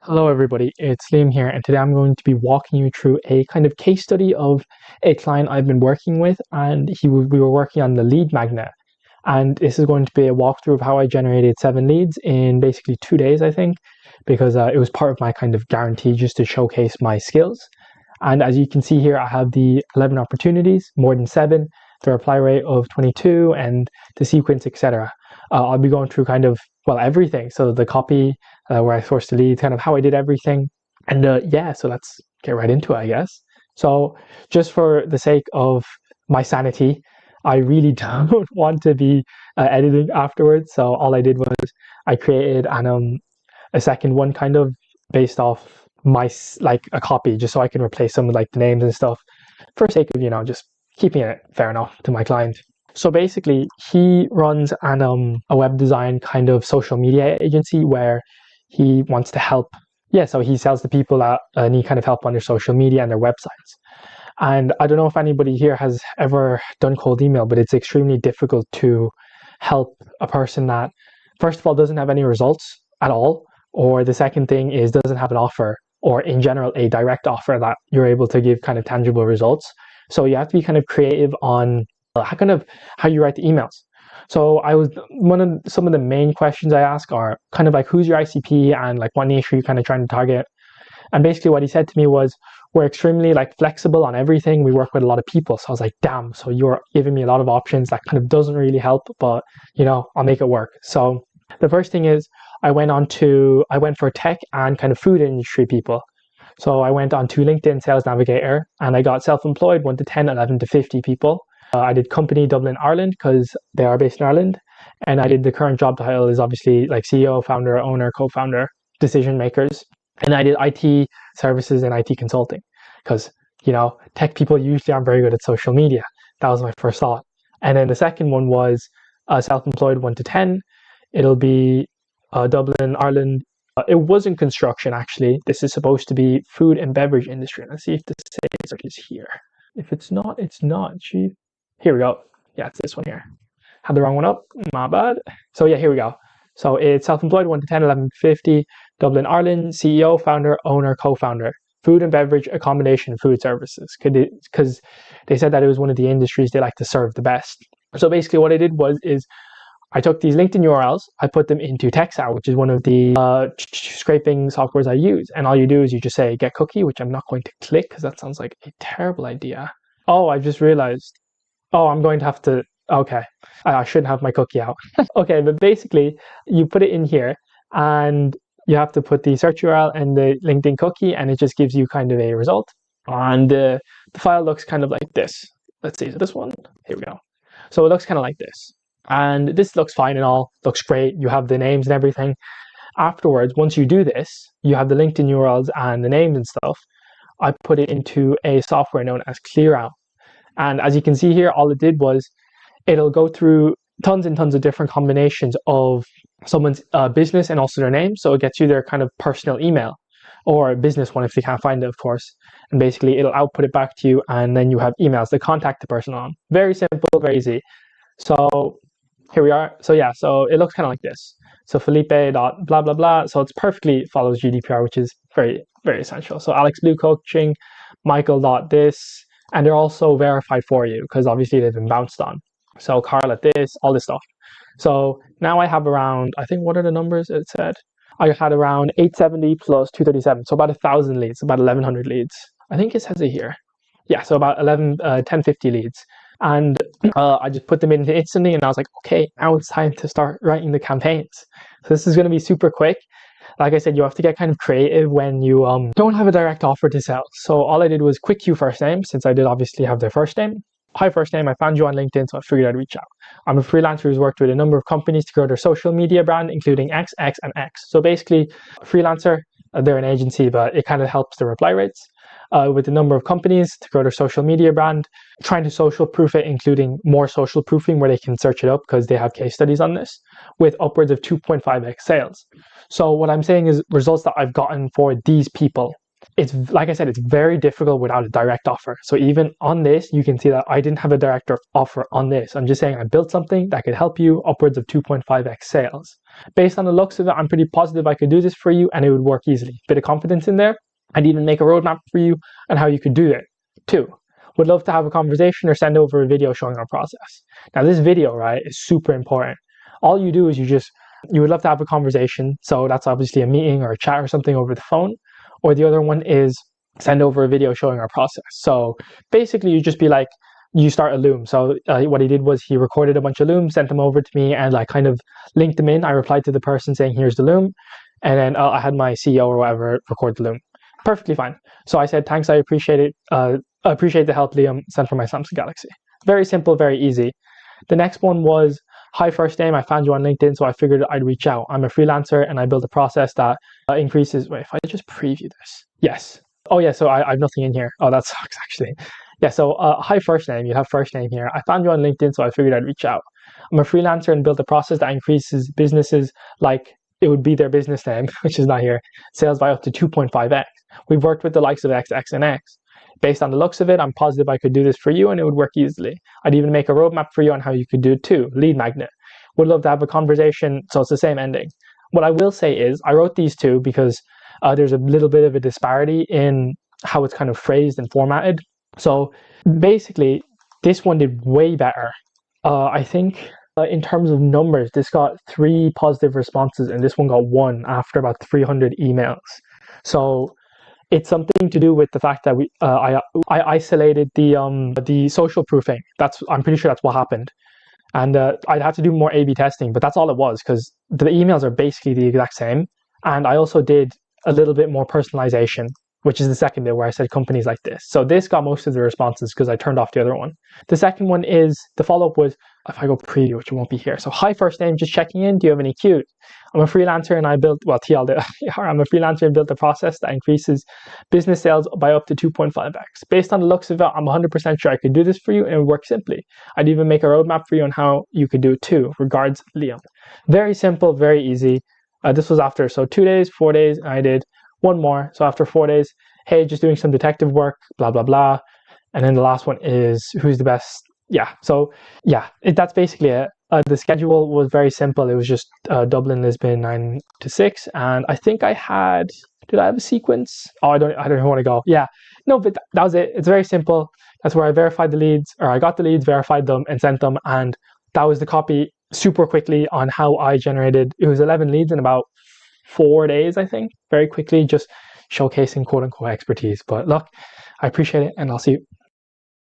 Hello everybody, it's Liam here, and today I'm going to be walking you through a kind of case study of a client I've been working with, and we were working on the lead magnet. And this is going to be a walkthrough of how I generated 7 leads in basically 2 days, I think, because it was part of my kind of guarantee just to showcase my skills. And as you can see here, I have the 11 opportunities, more than 7, the reply rate of 22, and the sequence, etc. I'll be going through kind of, well, everything. So the copy, where I sourced the leads, kind of how I did everything. And yeah, so let's get right into it, I guess. So just for the sake of my sanity, I really don't want to be editing afterwards. So all I did was I created a second one kind of based off my like a copy, just so I can replace some of like the names and stuff for sake of just keeping it fair enough to my client. So basically, he runs a web design kind of social media agency where he wants to help. Yeah, so he sells to people that need kind of help on their social media and their websites. And I don't know if anybody here has ever done cold email, but it's extremely difficult to help a person that, first of all, doesn't have any results at all, or the second thing is doesn't have an offer, or in general, a direct offer that you're able to give kind of tangible results. So you have to be kind of creative on how you write the emails. So some of the main questions I ask are kind of like, who's your ICP and like what niche are you kind of trying to target? And basically what he said to me was, we're extremely like flexible on everything. We work with a lot of people. So I was like, damn, so you're giving me a lot of options. That kind of doesn't really help, but I'll make it work. So the first thing is I went for tech and kind of food industry people. So I went on to LinkedIn Sales Navigator and I got self-employed 1 to 10, 11 to 50 people. I did company Dublin, Ireland, because they are based in Ireland. And I did the current job title is obviously like CEO, founder, owner, co-founder, decision makers. And I did IT services and IT consulting because, tech people usually aren't very good at social media. That was my first thought. And then the second one was self-employed 1 to 10. It'll be Dublin, Ireland. It wasn't construction, actually. This is supposed to be food and beverage industry. Let's see if the sales is here. If it's not, it's not. Here we go. Yeah, it's this one here. Had the wrong one up. My bad. So yeah, here we go. So it's self-employed 1 to 10, 11 to 50. Dublin, Ireland, CEO, founder, owner, co-founder. Food and beverage, accommodation, food services. Because they said that it was one of the industries they like to serve the best. So basically what I did is I took these LinkedIn URLs, I put them into Textile, which is one of the scraping softwares I use. And all you do is you just say get cookie, which I'm not going to click because that sounds like a terrible idea. Oh, I just realized. Oh, I'm going to have to, okay. I shouldn't have my cookie out. Okay, but basically you put it in here and you have to put the search URL and the LinkedIn cookie and it just gives you kind of a result. And the file looks kind of like this. Let's see, so this one, here we go. So it looks kind of like this. And this looks fine and all, looks great. You have the names and everything. Afterwards, once you do this, you have the LinkedIn URLs and the names and stuff. I put it into a software known as ClearOut. And as you can see here, all it did was it'll go through tons and tons of different combinations of someone's business and also their name. So it gets you their kind of personal email or a business one if they can't find it, of course. And basically it'll output it back to you and then you have emails to contact the person on. Very simple, very easy. So here we are. So yeah, so it looks kind of like this. So Felipe dot blah blah blah. So it's perfectly follows GDPR, which is very, very essential. So Alex Blue Coaching, Michael dot this, and they're also verified for you because obviously they've been bounced on. So Carl at this, all this stuff. So now I have around, I think, what are the numbers it said? I had around 870 plus 237. So about 1,000 leads, about 1,100 leads. I think it says it here. Yeah, so about 1050 leads. And I just put them in instantly and I was like, okay, now it's time to start writing the campaigns. So this is going to be super quick. Like I said, you have to get kind of creative when you don't have a direct offer to sell. So all I did was quick Q first name, since I did obviously have their first name. Hi first name, I found you on LinkedIn, so I figured I'd reach out. I'm a freelancer who's worked with a number of companies to grow their social media brand, including X, X, and X. So basically, a freelancer, they're an agency, but it kind of helps the reply rates. With a number of companies to grow their social media brand, trying to social proof it, including more social proofing where they can search it up because they have case studies on this, with upwards of 2.5x sales. So what I'm saying is results that I've gotten for these people. it's like I said, it's very difficult without a direct offer. So even on this, you can see that I didn't have a direct offer on this. I'm just saying I built something that could help you upwards of 2.5x sales. Based on the looks of it, I'm pretty positive I could do this for you and it would work easily. Bit of confidence in there. I'd even make a roadmap for you on how you could do it too. Would love to have a conversation or send over a video showing our process. Now this video, right, is super important. All you do is you would love to have a conversation. So that's obviously a meeting or a chat or something over the phone. Or the other one is send over a video showing our process. So basically you just be like, you start a loom. So what he did was he recorded a bunch of looms, sent them over to me and like kind of linked them in. I replied to the person saying, here's the loom. And then I had my CEO or whatever record the loom. Perfectly fine. So I said, thanks, I appreciate it. I appreciate the help, Liam, sent from my Samsung Galaxy. Very simple, very easy. The next one was, hi, first name, I found you on LinkedIn, so I figured I'd reach out. I'm a freelancer and I built a process that increases, wait, if I just preview this. Yes. Oh yeah, so I have nothing in here. Oh, that sucks actually. Yeah, so hi, first name, you have first name here. I found you on LinkedIn, so I figured I'd reach out. I'm a freelancer and built a process that increases businesses like it would be their business name, which is not here, sales by up to 2.5x. We've worked with the likes of X, X, and X. Based on the looks of it, I'm positive I could do this for you and it would work easily. I'd even make a roadmap for you on how you could do it too. Lead magnet. Would love to have a conversation, so it's the same ending. What I will say is, I wrote these two because there's a little bit of a disparity in how it's kind of phrased and formatted. So basically, this one did way better. I think in terms of numbers, this got 3 positive responses and this one got 1 after about 300 emails. So it's something to do with the fact that I isolated the social proofing. I'm pretty sure that's what happened. And I'd have to do more A/B testing, but that's all it was because the emails are basically the exact same. And I also did a little bit more personalization, which is the second bit where I said companies like this. So this got most of the responses because I turned off the other one. The second one is, the follow-up was, if I go preview, which won't be here. So hi, first name, just checking in. Do you have any cute? I'm a freelancer and I built, well, I'm a freelancer and built a process that increases business sales by up to 2.5x. Based on the looks of it, I'm 100% sure I could do this for you and it would work simply. I'd even make a roadmap for you on how you could do it too. Regards, Liam. Very simple, very easy. This was after, so 2 days, 4 days, and I did 1 more. So after 4 days, hey, just doing some detective work, blah, blah, blah. And then the last one is, who's the best? Yeah, so yeah, that's basically it. The schedule was very simple. It was just Dublin, Lisbon, 9 to 6. And I think did I have a sequence? Oh, I don't know where to go. Yeah, no, but that was it. It's very simple. That's where I verified the leads, or I got the leads, verified them, and sent them. And that was the copy super quickly on how I generated. It was 11 leads in about 4 days, I think. Very quickly, just showcasing quote unquote expertise. But look, I appreciate it and I'll see you.